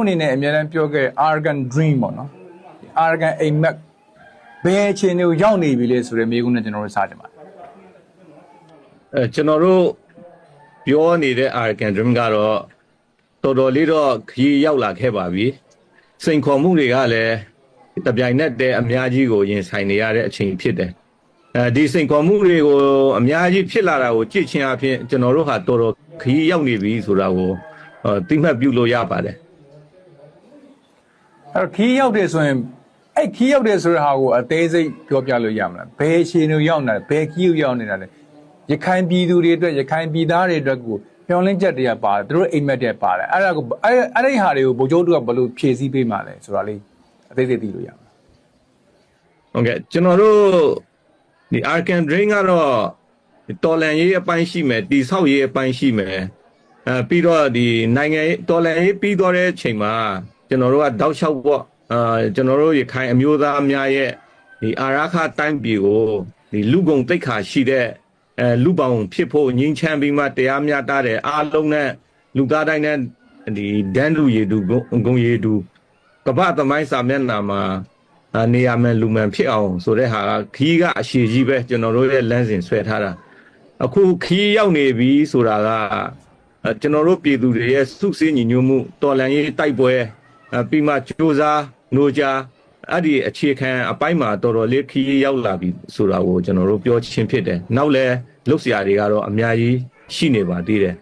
အနေနဲ့အများအားပြောခဲ့ Arrogant Dream ပေါ့နော် Arrogant အိမ်မက်ဘယ်အချိန်တွေကိုရောက်နေပြီလဲဆိုတဲ့မိကုန်းနဲ့ကျွန်တော်တို့စကြပါကျွန်တော်တို့ပြောနေတဲ့ Arrogant Dream ကတော့တော်တော်လေးတော့ခရီးရောက်လာခဲ့ပါပြီစိန်ခေါ်မှုတွေကလည်းတပြိုင်နက်တည်းအများကြီးကိုရင်ဆိုင်နေရတဲ့အချိန်ဖြစ်တယ်ဒီစိန်ခေါ်မှုတွေကိုအများကြီးဖြစ်လာတာကိုကြည့်ချင်းအဖြစ်ကျွန်တော်တို့ဟာတော်တော်ခရီးရောက်နေပြီဆိုတာကိုသိမှတ်ပြုလို့ရပါတယ်အဲ့ခီးရောက်တယ်ဆိုရင်အဲ့ခီးရောက်တယ်ဆိုတဲ့ဟာကိုအသေးစိတ်ပြောပြလို့ရမလားဘယ်အချိန်တွေရောက်နေလဲဘယ်ခီးကိုရောက်နေတာလဲရခိုင်ပြည်သူတွေအတွက်ရခိုင်ပြည်သားတွေအတွက်ကိုမျောလင်းချက်တွေကပါတယ်သူတို့အိမ်မက်တွေပါတယ်အဲ့ဒါကိုအဲ့ဒီဟာတွေကိုဗိုလ်ချုပ်တို့ကဘယ်လိုဖြည့်ဆည်းပေးမှာလဲဆိုတာလေးအသေးစိတ်သိလို့ရမလားဟုတ်ကဲ့ကျွန်တော်တို့ဒီ Arrogant Dream ကတော့တော်လန်ရေးအပိုင်းရှိမယ်တိဆောက်ရေးအပိုင်းရှိမယ်ပြီးတော့ဒီနိုင်ငံတော်လန်ရေးပြီးတော့တဲ့အချိန်မှာကျွန်တော်တို့ကတောက်လျှောက်ပေါ့ကျွန်တော်တို့ရခိုင်အမျိုးသားများရဲ့ဒီအာရခတိုင်းပြည်ကိုဒီလူကုန်တိတ်ခါရှိတဲ့လူပောင်ဖြစ်ဖို့ငင်းချမ်းပြီးမှတရားမျှတတဲ့အားလုံးနဲ့လူသားတိုင်းနဲ့ဒီဒန်းလူရည်သူဂုံရည်သူကပ္ပသမိုင်းစာမျက်နှာမှာနေရာမှန်လူမှန်ဖြစ်အောင်ဆိုတဲ့ဟာခီးကအရှိကြီးပဲကျွန်တော်တို့ရဲ့လမ်းစဉ်ဆွဲထားတာအခုခီးရောက်နေပြီဆိုတာကကျွန်တော်တို့ပြည်သူတွေရဲ့စုစည်းညီညွတ်မှုတော်လှန်ရေးတိုက်ပွဲပြီးမှကြိုးစားနိုးကြအဲ့ဒီအခြေခံအပိုင်းမှာတော်တော်လေးခီးရောက်လာပြီဆိုတာကိုကျွန်တော်တို့ပြောချင်းဖြစ်တယ်နောက်လဲလှုပ်ရှားတွေကတော့အများကြီးရှိနေပါသေးတယ်